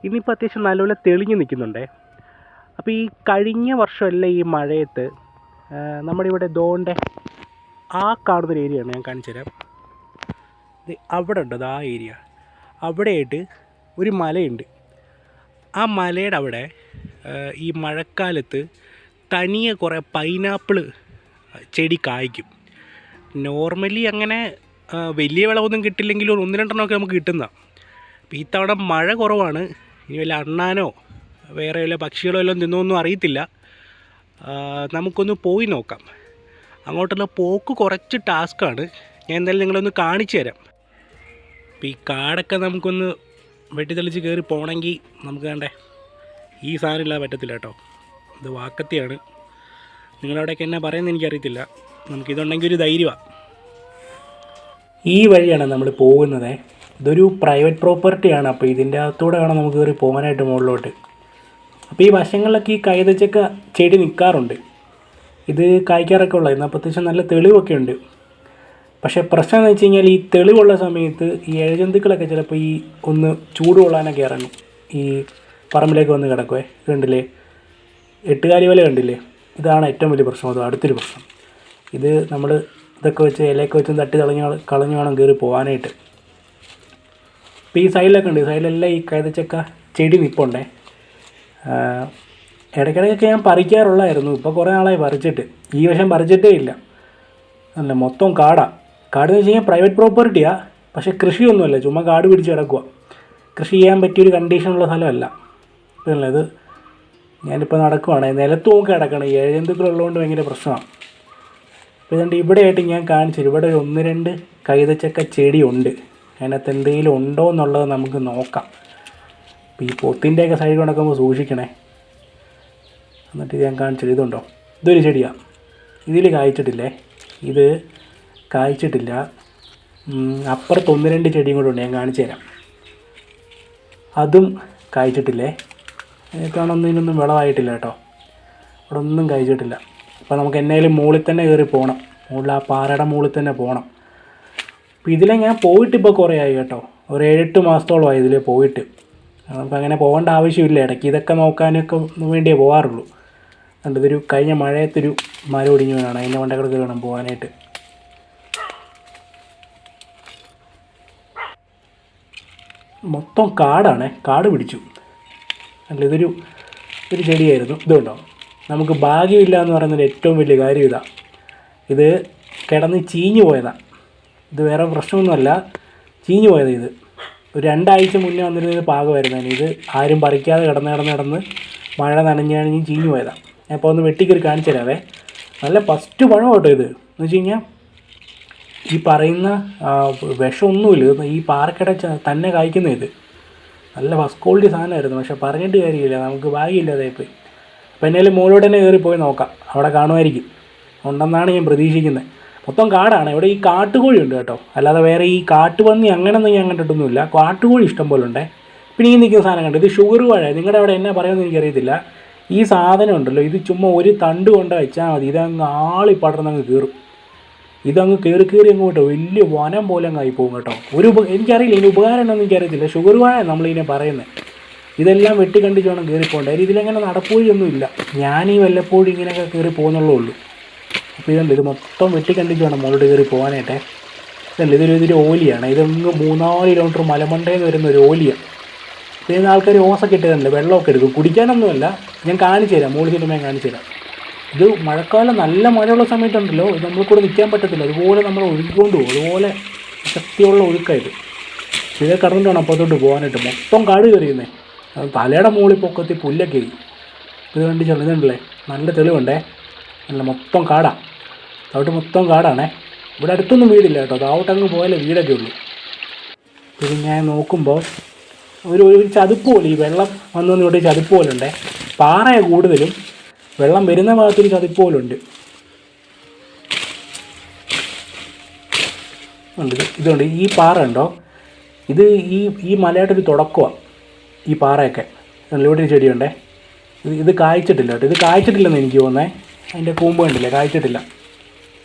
ഇന്നിപ്പോൾ അത്യാവശ്യം നല്ലപോലെ തെളിഞ്ഞ് നിൽക്കുന്നുണ്ടേ. അപ്പോൾ ഈ കഴിഞ്ഞ വർഷമല്ല ഈ മഴയത്ത് നമ്മുടെ ഇവിടെ ദോണ്ടെ ആ കാണുന്നൊരു ഏരിയയാണ്, ഞാൻ കാണിച്ചു തരാം. ഇത് അവിടെ ഉണ്ട്, അത് ആ ഏരിയ. അവിടെയായിട്ട് ഒരു മലയുണ്ട്. ആ മലയുടെ അവിടെ ഈ മഴക്കാലത്ത് തനിയെ കുറേ പൈനാപ്പിൾ ചെടി കായ്ക്കും. നോർമലി അങ്ങനെ വലിയ വിളവൊന്നും കിട്ടില്ലെങ്കിലും 1-2 നമുക്ക് കിട്ടുന്നതാണ്. അപ്പോൾ ഈ തവണ മഴ കുറവാണ്. ഇനി വല്ല അണ്ണാനോ വേറെ വല്ല പക്ഷികളോ എല്ലാം തിന്നൊന്നും അറിയത്തില്ല. നമുക്കൊന്ന് പോയി നോക്കാം. അങ്ങോട്ടുള്ള പോക്ക് കുറച്ച് ടാസ്ക്കാണ്. ഞാൻ എന്തായാലും നിങ്ങളൊന്ന് കാണിച്ചു തരാം. അപ്പോൾ ഈ കാടൊക്കെ നമുക്കൊന്ന് വെട്ടിത്തെളിച്ച് കയറി പോകണമെങ്കിൽ നമുക്ക് വേണ്ടേ ഈ സാധനം ഇല്ലാതെ പറ്റത്തില്ല കേട്ടോ. ഇത് വാക്കത്തിയാണ്. നിങ്ങളവിടെയൊക്കെ എന്നാ പറയുന്നത് എനിക്കറിയത്തില്ല. നമുക്കിതുണ്ടെങ്കിൽ ഒരു ധൈര്യമാണ്. ഈ വഴിയാണ് നമ്മൾ പോകുന്നത്. ഇതൊരു പ്രൈവറ്റ് പ്രോപ്പർട്ടിയാണ്. അപ്പോൾ ഇതിൻ്റെ അകത്തൂടെ വേണം നമുക്ക് കയറി പോകാനായിട്ട് മുകളിലോട്ട്. അപ്പോൾ ഈ വശങ്ങളിലൊക്കെ ഈ കൈതച്ചക്ക ചെടി നിൽക്കാറുണ്ട്. ഇത് കായ്ക്കാറൊക്കെ ഉള്ളത്. ഇന്ന് അത്യാവശ്യം നല്ല തെളിവൊക്കെ ഉണ്ട്. പക്ഷേ പ്രശ്നം എന്ന് വെച്ച് കഴിഞ്ഞാൽ ഈ തെളിവുള്ള സമയത്ത് ഈ ഇഴജന്തുക്കളൊക്കെ ചിലപ്പോൾ ഈ ഒന്ന് ചൂട് കൊള്ളാനൊക്കെ ഇറങ്ങും. ഈ പറമ്പിലേക്ക് വന്ന് കിടക്കുവേ. കണ്ടില്ലേ, 8 കാലി വല കണ്ടില്ലേ? ഇതാണ് ഏറ്റവും വലിയ പ്രശ്നം. അത് അടുത്തൊരു പ്രശ്നം. ഇത് നമ്മൾ ഇതൊക്കെ വെച്ച് ഇലയൊക്കെ വെച്ച് തട്ടി കളഞ്ഞ് വേണം കയറി പോകാനായിട്ട്. ഇപ്പോൾ ഈ സൈഡിലൊക്കെ ഉണ്ട്. സൈഡിലെല്ലാം ഈ കൈതച്ചക്ക ചെടി നിൽപ്പുണ്ടേ. ഇടയ്ക്കിടയ്ക്കൊക്കെ ഞാൻ പറിക്കാറുള്ളായിരുന്നു. ഇപ്പോൾ കുറേ നാളായി പറിച്ചിട്ട്. ഈ വശം പറിച്ചിട്ടേ ഇല്ല. അല്ല, മൊത്തം കാടാണ്. കാടെന്ന് വെച്ച് കഴിഞ്ഞാൽ പ്രൈവറ്റ് പ്രോപ്പർട്ടിയാണ്. പക്ഷേ കൃഷിയൊന്നുമല്ല, ചുമ്മാ കാട് പിടിച്ച് കിടക്കുക. കൃഷി ചെയ്യാൻ പറ്റിയൊരു കണ്ടീഷനുള്ള സ്ഥലമല്ല. ഇതല്ല, ഇത് ഞാനിപ്പോൾ നടക്കുവാണ്. നിലത്ത് നോക്കി കിടക്കണം. ഈ ഇഴജന്തുക്കളുള്ളതുകൊണ്ട് ഭയങ്കര പ്രശ്നമാണ്. അപ്പോൾ ഇതുകൊണ്ട് ഇവിടെയായിട്ട് ഞാൻ കാണിച്ചു. ഇവിടെ ഒരു 1-2 കൈതച്ചക്ക ചെടിയുണ്ട്. അതിനകത്ത് എന്തെങ്കിലും ഉണ്ടോ എന്നുള്ളത് നമുക്ക് നോക്കാം. അപ്പോൾ ഈ പൊത്തിൻ്റെയൊക്കെ സൈഡ് കൊണ്ടൊക്കെ സൂക്ഷിക്കണേ. എന്നിട്ട് ഞാൻ കാണിച്ചത് ഇതുണ്ടോ, ഇതൊരു ചെടിയാണ്. ഇതിൽ കായ്ച്ചിട്ടില്ലേ, ഇത് കായ്ച്ചിട്ടില്ല. അപ്പുറത്ത് 1-2 ചെടിയും കൂടെ ഉണ്ട്, ഞാൻ കാണിച്ചു തരാം. അതും കായ്ച്ചിട്ടില്ലേ. ഇതിനൊന്നും വിളവായിട്ടില്ല കേട്ടോ. അവിടെ ഒന്നും കായ്ച്ചിട്ടില്ല. അപ്പോൾ നമുക്ക് എന്നായാലും മുകളിൽ തന്നെ കയറി പോകണം. മുകളിൽ ആ പാറയുടെ മുകളിൽ തന്നെ പോകണം. അപ്പോൾ ഇതിലെ ഞാൻ പോയിട്ടിപ്പോൾ കുറേ ആയി കേട്ടോ. ഒരു 7-8 മാസത്തോളമായി ഇതിൽ പോയിട്ട്. നമുക്കങ്ങനെ പോകേണ്ട ആവശ്യമില്ല. ഇടയ്ക്ക് ഇതൊക്കെ നോക്കാനൊക്കെ വേണ്ടിയേ പോകാറുള്ളൂ. അതുകൊണ്ട് ഇതൊരു കഴിഞ്ഞ മഴയത്തൊരു മരം ഒടിഞ്ഞു വേണം. അതിൻ്റെ മണ്ടക്കിടക്ക് വേണം പോകാനായിട്ട്. മൊത്തം കാടാണ്, കാട് പിടിച്ചു. അല്ല, ഇതൊരു ചെടിയായിരുന്നു. ഇതുണ്ടോ, നമുക്ക് ഭാഗ്യമില്ല എന്ന് പറയുന്നതിൻ്റെ ഏറ്റവും വലിയ കാര്യം ഇതാണ്. ഇത് കിടന്ന് ചീഞ്ഞു പോയതാണ്. ഇത് വേറെ പ്രശ്നമൊന്നുമല്ല, ചീഞ്ഞു പോയത്. ഇത് ഒരു 2 ആഴ്ച മുന്നേ വന്നിരുന്നത് പാകമായിരുന്നതിന്. ഇത് ആരും പറിക്കാതെ കിടന്ന് മഴ നനഞ്ഞ് ചീഞ്ഞു പോയതാണ്. ഞാൻ ഇപ്പോൾ ഒന്ന് വെട്ടിക്കറി കാണിച്ചു തരാവേ. നല്ല ഫസ്റ്റ് പഴം കേട്ടോ ഇത്. എന്ന് വെച്ച് കഴിഞ്ഞാൽ ഈ പറയുന്ന വിഷമൊന്നുമില്ല. ഈ പാറക്കട തന്നെ കായ്ക്കുന്ന ഇത് നല്ല ഫസ്റ്റ് ക്വാളിറ്റി സാധനമായിരുന്നു. പക്ഷേ പറഞ്ഞിട്ട് കാര്യമില്ല, നമുക്ക് ഭാഗ്യമില്ലാതായിപ്പോയി. അപ്പോൾ എന്നാലും മുകളിലോട്ട് തന്നെ കയറി പോയി നോക്കാം. അവിടെ കാണുമായിരിക്കും, ഉണ്ടെന്നാണ് ഞാൻ പ്രതീക്ഷിക്കുന്നത്. മൊത്തം കാടാണ്. ഇവിടെ ഈ കാട്ടുകോഴി ഉണ്ട് കേട്ടോ. അല്ലാതെ വേറെ ഈ കാട്ടുപന്നി അങ്ങനെയൊന്നും ഞാൻ കണ്ടിട്ടൊന്നുമില്ല. കാട്ടുകോഴി ഇഷ്ടം പോലെ ഉണ്ട്. പിന്നെ ഈ നിൽക്കുന്ന സാധനം കണ്ടു, ഇത് ഷുഗർ വാഴ. നിങ്ങളുടെ അവിടെ എന്നാ പറയുമെന്ന് എനിക്കറിയത്തില്ല. ഈ സാധനം ഉണ്ടല്ലോ, ഇത് ചുമ്മാ ഒരു തണ്ട് കൊണ്ട് വെച്ചാൽ മതി. ഇതങ്ങ് ആളി പടർന്നങ്ങ് കയറും. ഇതങ്ങ് കയറി അങ്ങോട്ട് വലിയ വനം പോലെ അങ്ങ് ആയി പോകും കേട്ടോ. എനിക്കറിയില്ല ഇതിന് ഉപകാരം ഉണ്ടെന്ന് എനിക്കറിയത്തില്ല. ഷുഗർ വാഴ നമ്മളിതിനെ പറയുന്നത്. ഇതെല്ലാം വെട്ടിക്കണ്ടിച്ച് വേണം കയറി പോകേണ്ട. കാര്യം ഇതിലങ്ങനെ നടപ്പുവഴിയൊന്നുമില്ല. ഞാനീ വല്ലപ്പോഴും ഇങ്ങനെയൊക്കെ കയറി പോകുന്നുള്ളൂ ഉള്ളൂ. അപ്പോൾ ഇതുണ്ട്, ഇത് മൊത്തം വെട്ടിക്കണ്ടിച്ച് വേണം മുകളിലോട്ട് കയറി പോകാനായിട്ടേ. ഇതല്ല, ഇതൊരു ഓലിയാണ്. ഇതങ്ങ് 3-4 കിലോമീറ്റർ മലമണ്ടയിൽ നിന്ന് വരുന്ന ഒരു ഓലിയാണ്. ഇതിന് ആൾക്കാർ ഓസൊക്കെ ഇട്ട് തന്നില്ല, വെള്ളമൊക്കെ എടുക്കും. കുടിക്കാനൊന്നുമല്ല, ഞാൻ കാണിച്ചു തരാം. മുകളിൽ ചെല്ലുമ്പോൾ ഞാൻ കാണിച്ചു തരാം. ഇത് മഴക്കാലം നല്ല മഴയുള്ള സമയത്തുണ്ടല്ലോ, ഇത് നമ്മൾക്കൂടെ നിൽക്കാൻ പറ്റത്തില്ല. അതുപോലെ നമ്മൾ ഒഴുകിക്കൊണ്ട് പോകും. അതുപോലെ ശക്തിയുള്ള ഒഴുക്കായത്. ഇതേ കടന്നിട്ട് വേണം അപ്പുറത്തോട്ട് പോകാനായിട്ട്. മൊത്തം കാട് കയറിയുന്നേ. അത് തലയുടെ മുകളിൽ പൊക്കത്തി പുല്ലൊക്കെ ആയി. ഇത് കണ്ടി ചെല്ലുന്നുണ്ടല്ലേ, നല്ല തെളിവുണ്ടേ. നല്ല മൊത്തം കാടാണ്. അതോട്ട് മൊത്തം കാടാണേ. ഇവിടെ അടുത്തൊന്നും വീടില്ല കേട്ടോ. അതോട്ടങ്ങ് പോയാലേ വീടൊക്കെ ഉള്ളൂ. ഇത് ഞാൻ നോക്കുമ്പോൾ ഒരു ചതുപ്പ് പോലെ, ഈ വെള്ളം വന്നു ഇവിടെ ചതുപ്പ് പോലെ ഉണ്ടേ. പാറയാണ് കൂടുതലും. വെള്ളം വരുന്ന ഭാഗത്തൊരു ചതുപ്പ് പോലെ ഉണ്ട്. ഇതുണ്ട്, ഈ പാറ ഉണ്ടോ, ഇത് ഈ മലയായിട്ടൊരു തുടക്കമാണ് ഈ പാറയൊക്കെ. ഇവിടെ ഒരു ചെടിയുണ്ടേ. ഇത് കായ്ച്ചിട്ടില്ല കേട്ടോ. ഇത് കായ്ച്ചിട്ടില്ലെന്ന് എനിക്ക് തോന്നുന്നത്. അതിൻ്റെ കൂമ്പ് കണ്ടില്ലേ, കായ്ച്ചിട്ടില്ല.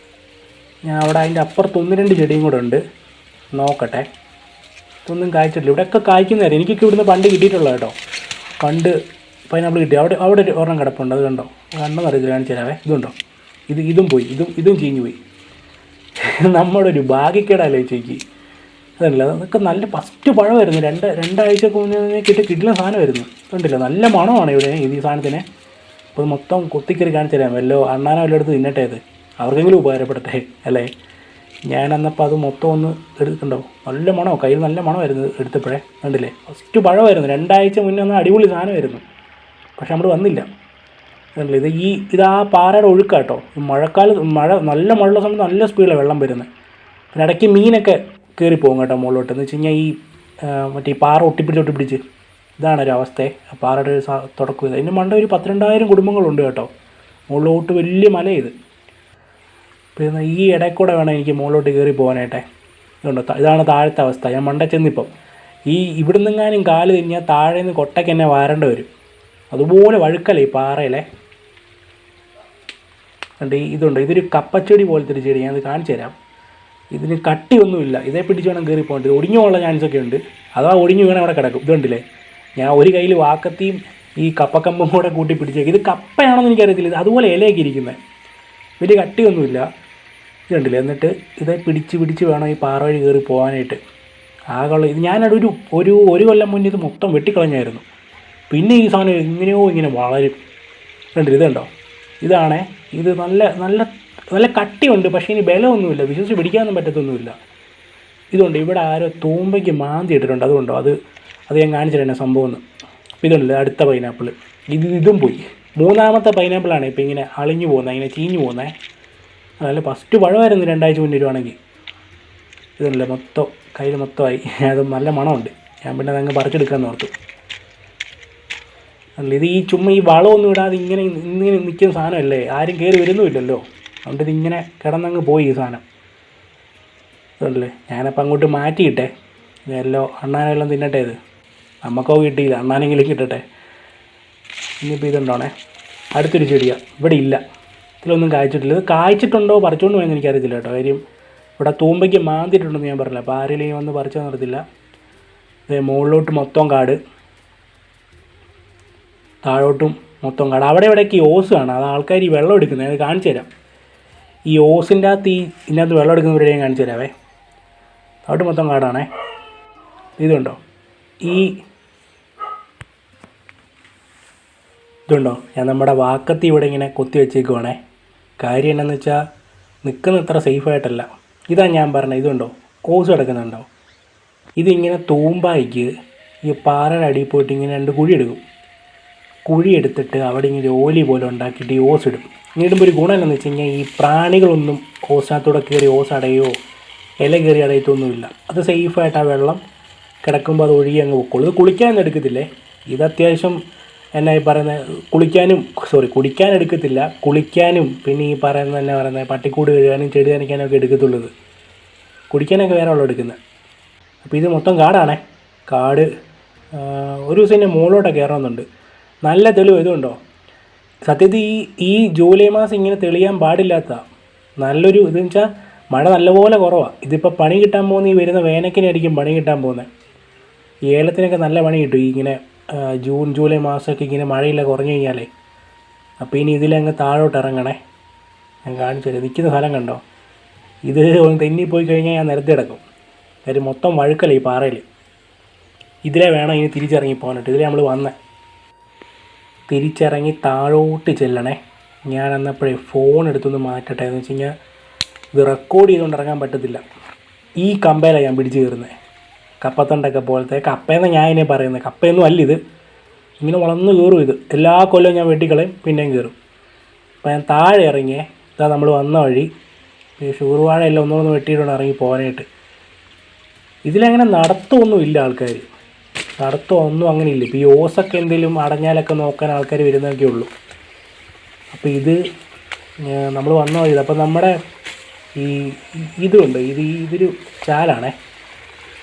ഞാൻ അവിടെ അതിൻ്റെ അപ്പുറത്ത് 1-2 ചെടിയും കൂടെ ഉണ്ട്, നോക്കട്ടെ. ഒന്നും കായ്ച്ചിട്ടില്ല. ഇവിടെയൊക്കെ കായ്ക്കുന്നതായിരുന്നു. എനിക്കൊക്കെ ഇവിടുന്ന് പണ്ട് കിട്ടിയിട്ടുള്ള കേട്ടോ. പണ്ട് പൈനാപ്പിൾ കിട്ടി. അവിടെ ഒരു ഒരെണ്ണം കിടപ്പുണ്ട്. അത് കണ്ടോ? കണ്ണെന്ന് അറിയില്ല, കാണിച്ചു തരാവേ. ഇതുണ്ടോ? ഇതും പോയി. ഇതും ചീഞ്ഞു പോയി. നമ്മുടെ ഒരു ഭാഗ്യക്കേടല്ലേ ചേച്ചി. അതല്ല, അതൊക്കെ നല്ല ഫസ്റ്റ് പഴമായിരുന്നു. രണ്ടാഴ്ചക്ക് മുന്നേ കിട്ടുന്ന സാധനമായിരുന്നു. കണ്ടില്ല, നല്ല മണമാണ് ഇവിടെ ഈ സാധനത്തിന്. അപ്പോൾ മൊത്തം കൊത്തിക്കറി കാണിച്ചു തരാം. അണ്ണാനോ വല്ലതും എടുത്ത് തിന്നട്ടെ. അത് അവർക്കെങ്കിലും ഉപകാരപ്പെടട്ടെ അല്ലേ. ഞാനന്നപ്പോൾ അത് മൊത്തം ഒന്ന് എടുത്തിട്ടുണ്ടോ. നല്ല മണമോ, കയ്യിൽ നല്ല മണമായിരുന്നു എടുത്തപ്പോഴേ. കണ്ടില്ലേ, ഫസ്റ്റ് പഴമായിരുന്നു. 2 ആഴ്ച മുന്നേ ഒന്ന് അടിപൊളി സാധനമായിരുന്നു. പക്ഷെ നമ്മൾ വന്നില്ല. കണ്ടില്ല, ഇതാ പാറയുടെ ഒഴുക്കാട്ടോ. നല്ല മഴയുള്ള സമയത്ത് നല്ല സ്പീഡിലാണ് വെള്ളം വരുന്നത്. പിന്നെ ഇടയ്ക്ക് മീനൊക്കെ കയറിപ്പോകും കേട്ടോ മുകളിലോട്ട്. എന്ന് വെച്ച് കഴിഞ്ഞാൽ മറ്റേ ഈ പാറ ഒട്ടിപ്പിടിച്ച് ഇതാണൊരു അവസ്ഥ. പാറയുടെ ഒരു തുടക്കം ഇത്. അതിൻ്റെ മണ്ട ഒരു 12,000 കുടുംബങ്ങളുണ്ട് കേട്ടോ. മുകളിലോട്ട് വലിയ മല ഇത്. പിന്നെ ഈ ഇടയ്ക്കൂടെ വേണം എനിക്ക് മുകളിലോട്ട് കയറി പോകാനായിട്ടേ. ഇതാണ് താഴത്തെ അവസ്ഥ. ഞാൻ മണ്ട ചെന്നിപ്പം ഇവിടെ നിന്നെങ്ങാനും കാല് തിരിഞ്ഞാൽ താഴെ നിന്ന് കൊട്ടയ്ക്ക് എന്നെ വാരേണ്ടി വരും. അതുപോലെ വഴുക്കല്ലേ ഈ പാറയിലെ. കണ്ട് ഇതുണ്ട്, ഇതൊരു കപ്പച്ചെടി പോലത്തെ ഒരു ചെടി. ഞാനത് കാണിച്ചു തരാം. ഇതിന് കട്ടിയൊന്നുമില്ല. ഇതേ പിടിച്ച് വേണം കയറി പോകേണ്ടത്. ഒടിഞ്ഞു പോകാനുള്ള ചാൻസൊക്കെ ഉണ്ട്. അഥവാ ഒടിഞ്ഞു വീണാൽ അവിടെ കിടക്കും. ഇതുണ്ടല്ലേ, ഞാൻ ഒരു കയ്യിൽ വാക്കത്തിയും ഈ കപ്പക്കമ്പും കൂടെ കൂട്ടി പിടിച്ചേക്കും. ഇത് കപ്പയാണെന്ന് എനിക്കറിയത്തില്ല. ഇത് അതുപോലെ ഇലയൊക്കെ ഇരിക്കുന്നത്. വലിയ കട്ടിയൊന്നുമില്ല. ഇതുണ്ടല്ലേ. എന്നിട്ട് ഇതേ പിടിച്ച് വേണം ഈ പാറ വഴി കയറി പോകാനായിട്ട്. ആകെയുള്ള ഇത് ഒരു കൊല്ലം മുന്നേ ഇത് മൊത്തം വെട്ടിക്കളഞ്ഞായിരുന്നു. പിന്നെ ഈ സാധനം ഇങ്ങനെ വളരും. ഇതുണ്ടോ, ഇതാണേ. ഇത് നല്ല കട്ടിയുണ്ട്. പക്ഷേ ഇനി ബലമൊന്നുമില്ല. വിശ്വസിച്ച് പിടിക്കാനൊന്നും പറ്റത്തൊന്നുമില്ല. ഇതുണ്ട്, ഇവിടെ ആരോ തൂമ്പയ്ക്ക് മാന്തി ഇട്ടിട്ടുണ്ട്. അതുകൊണ്ടോ അത് ഞാൻ കാണിച്ചിട്ട് സംഭവം ഒന്ന്. അപ്പോൾ ഇതുണ്ടല്ലോ അടുത്ത പൈനാപ്പിൾ. ഇതും പോയി. 3ാമത്തെ പൈനാപ്പിളാണ് ഇപ്പോൾ ഇങ്ങനെ അളിഞ്ഞു പോകുന്നത്, ഇങ്ങനെ ചീഞ്ഞു പോകുന്നത്. അതല്ല, ഫസ്റ്റ് പഴമായിരുന്നു 2 ആഴ്ച മുന്നേ വരുവാണെങ്കിൽ. ഇതുണ്ടല്ലോ മൊത്തം കയ്യിൽ മൊത്തമായി. അത് നല്ല മണമുണ്ട്. ഞാൻ പിന്നെ അതങ്ങ് പറിച്ചെടുക്കാമെന്ന് ഓർത്തു. അല്ല, ഇത് ചുമ്മാ ഈ വളമൊന്നും ഇടാതെ ഇങ്ങനെ നിൽക്കുന്ന സാധനമല്ലേ. ആരും കയറി വരുന്നുമില്ലല്ലോ. അതുകൊണ്ട് ഇതിങ്ങനെ കിടന്നങ്ങ് പോയി ഈ സാധനം. അതല്ലേ, ഞാനപ്പോൾ അങ്ങോട്ട് മാറ്റിയിട്ടെ. അണ്ണാനെല്ലാം തിന്നട്ടെ. ഇത് നമുക്കോ കിട്ടിയില്ല, അണ്ണാനെങ്കിലും കിട്ടട്ടെ. ഇനിയിപ്പോൾ ഇതുണ്ടോണേ, അടുത്തൊരു ചെടിയാണ്. ഇവിടെ ഇല്ല, ഇതിലൊന്നും കായ്ച്ചിട്ടില്ല. ഇത് കായ്ച്ചിട്ടുണ്ടോ പറിച്ചുകൊണ്ട് പോയെന്ന് എനിക്കറിയത്തില്ല കേട്ടോ. കാര്യം ഇവിടെ തൂമ്പയ്ക്ക് മാന്തിയിട്ടുണ്ടെന്ന് ഞാൻ പറഞ്ഞില്ല. അപ്പോൾ ആരെങ്കിലും വന്ന് പറിച്ചാൽ നടത്തില്ല. മുകളിലോട്ട് മൊത്തം കാട്, താഴോട്ടും മൊത്തം കാട്. അവിടെ ഇവിടേക്ക് ഓസ് കാണാം. അത് ആൾക്കാർ ഈ വെള്ളം എടുക്കുന്നത്. അത് കാണിച്ചു തരാം. ഈ ഓസിൻ്റെ അകത്ത് ഇതിനകത്ത് വെള്ളം എടുക്കുന്നവരെ ഞാൻ കാണിച്ചു തരാവേ. താഴോട്ട് മൊത്തം കാടാണേ. ഇതുണ്ടോ, ഇതുണ്ടോ, ഞാൻ നമ്മുടെ വാക്കത്തി ഇവിടെ ഇങ്ങനെ കൊത്തി വെച്ചേക്കുവാണേ. കാര്യം എന്നാന്ന് വെച്ചാൽ നിൽക്കുന്ന അത്ര സേഫായിട്ടല്ല. ഇതാ ഞാൻ പറഞ്ഞത്. ഇതുണ്ടോ, ഓസ് കിടക്കുന്നുണ്ടോ. ഇതിങ്ങനെ തൂമ്പായിക്ക് ഈ പാറയുടെ അടിയിൽ പോയിട്ട് ഇങ്ങനെ 2 കുഴി എടുക്കും. കുഴി എടുത്തിട്ട് അവിടെ ഇങ്ങനെ ഓലി പോലെ ഉണ്ടാക്കിയിട്ട് ഈ ഓസ് ഇടും. ഇടുമ്പോൾ ഒരു ഗുണം എന്താണെന്ന് വെച്ച് കഴിഞ്ഞാൽ ഈ പ്രാണികളൊന്നും ഓസിനകത്തൂടെ കയറി ഓസ് അടയോ ഇല കയറി അടയത്തൊന്നുമില്ല. അത് സേഫായിട്ട് ആ വെള്ളം കിടക്കുമ്പോൾ അത് ഒഴുകി അങ്ങ് പൊക്കോളൂ. ഇത് കുളിക്കാനൊന്നും എടുക്കത്തില്ലേ. ഇത് അത്യാവശ്യം എന്നായി പറയുന്നത് കുടിക്കാൻ എടുക്കത്തില്ല. കുളിക്കാനും പിന്നെ ഈ പറയുന്നത് പട്ടിക്കൂട് കഴുകാനും ചെടി നനയ്ക്കാനും ഒക്കെ എടുക്കത്തുള്ളത്. കുടിക്കാനൊക്കെ വേറെ വെള്ളം എടുക്കുന്നത്. അപ്പോൾ ഇത് മൊത്തം കാടാണേ. കാട് ഒരു ദിവസം എൻ്റെ മുകളിലോട്ടൊക്കെ കയറണമെന്നുണ്ട്. നല്ല തെളിവ്. ഇതുണ്ടോ, സത്യത്തിൽ ഈ ജൂലൈ മാസം ഇങ്ങനെ തെളിയാൻ പാടില്ലാത്തതാണ്. നല്ലൊരു ഇതെന്ന് വെച്ചാൽ മഴ നല്ലപോലെ കുറവാണ്. ഇതിപ്പോൾ പണി കിട്ടാൻ പോകുന്ന ഈ വരുന്ന വേനക്കിനായിരിക്കും പണി കിട്ടാൻ പോകുന്നത്. ഈ ഏലത്തിനൊക്കെ നല്ല പണി കിട്ടും ഇങ്ങനെ ജൂൺ ജൂലൈ മാസമൊക്കെ ഇങ്ങനെ മഴയില്ല കുറഞ്ഞു കഴിഞ്ഞാലേ. അപ്പോൾ ഇനി ഇതിലങ്ങ് താഴോട്ട് ഇറങ്ങണേ. ഞാൻ കാണിച്ചു തരാം. നിൽക്കുന്ന സ്ഥലം കണ്ടോ. ഇത് ഒന്ന് തെന്നിപ്പോയി കഴിഞ്ഞാൽ ഞാൻ നിരത്തി കിടക്കും. കാര്യം മൊത്തം വഴുക്കല്ലേ ഈ പാറയിൽ. ഇതിലെ വേണം ഇനി തിരിച്ചിറങ്ങി പോകാനായിട്ട്. ഇതിലെ നമ്മൾ വന്നേ. തിരിച്ചിറങ്ങി താഴോട്ട് ചെല്ലണേ. ഞാൻ അന്നപ്പോഴേ ഫോൺ എടുത്തൊന്ന് മാറ്റട്ടെ. എന്ന് വെച്ച് കഴിഞ്ഞാൽ ഇത് റെക്കോർഡ് ചെയ്തുകൊണ്ട് ഇറങ്ങാൻ പറ്റത്തില്ല. ഈ കമ്പയിലാണ് ഞാൻ പിടിച്ച് കയറുന്നത്. കപ്പത്തണ്ടൊക്കെ പോലത്തെ കപ്പയെന്ന് ഞാൻ ഇതിനെ പറയുന്നത്. കപ്പയൊന്നും അല്ല ഇത്. ഇങ്ങനെ വളർന്ന് കയറും ഇത്. എല്ലാ കൊല്ലവും ഞാൻ വെട്ടിക്കളയും, പിന്നെയും കയറും. അപ്പോൾ ഞാൻ താഴെ ഇറങ്ങിയേ. ഇതാ നമ്മൾ വന്ന വഴി. ഷൂർവാഴയെല്ലാം ഒന്നൊന്ന് വെട്ടിയിട്ടുണ്ട് ഇറങ്ങി പോകാനായിട്ട്. ഇതിലങ്ങനെ നടത്തമൊന്നും ഇല്ല ആൾക്കാർ. നടത്തമൊന്നും അങ്ങനെ ഇല്ല. ഇപ്പോൾ ഈ ഓസൊക്കെ എന്തെങ്കിലും അടഞ്ഞാലൊക്കെ നോക്കാൻ ആൾക്കാർ വരുന്നതൊക്കെ ഉള്ളൂ. അപ്പോൾ ഇത് നമ്മൾ വന്ന വഴി. അപ്പോൾ നമ്മുടെ ഇതുണ്ട്, ഇതൊരു ചാലാണേ.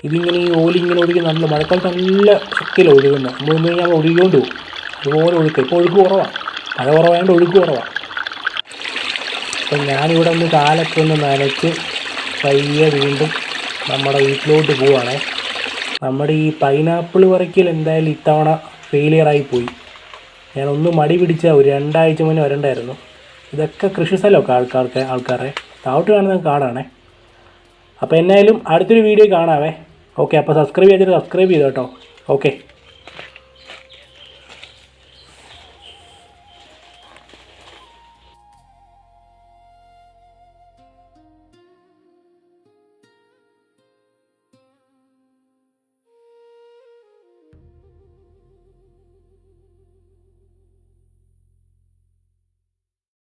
ഇതിങ്ങനെ ഈ ഓലിങ്ങനെ ഒഴുകി നല്ല മഴക്കാലത്ത് നല്ല ശക്തിയിൽ ഒഴുകുന്നത്. നമ്മൾ വന്നു കഴിഞ്ഞാൽ ഒഴുകിക്കൊണ്ട് പോകും. അതുപോലെ ഒഴുക്ക്. ഇപ്പോൾ ഒഴുക്ക് കുറവാണ്. മഴ കുറവായതുകൊണ്ട് ഒഴുക്ക് കുറവാണ്. അപ്പം ഞാനിവിടെ ഒന്ന് കാലൊക്കെ ഒന്ന് നനച്ച് പയ്യെ വീണ്ടും നമ്മുടെ വീട്ടിലോട്ട് പോവുകയാണേ. നമ്മുടെ ഈ പൈനാപ്പിൾ പറിക്കൽ എന്തായാലും ഇത്തവണ ഫെയിലിയറായി പോയി. ഞാനൊന്ന് മടി പിടിച്ച ഒരു 2 ആഴ്ച മുന്നേ വരണ്ടായിരുന്നു. ഇതൊക്കെ കൃഷി സ്ഥലമൊക്കെ ആൾക്കാരുടെ താവട്ട് കാണുന്ന കാടാണേ. അപ്പോൾ എന്നായാലും അടുത്തൊരു വീഡിയോ കാണാവേ. ഓക്കെ, അപ്പോൾ സബ്സ്ക്രൈബ് ചെയ്തിട്ട് സബ്സ്ക്രൈബ് ചെയ്തോ കേട്ടോ. ഓക്കെ.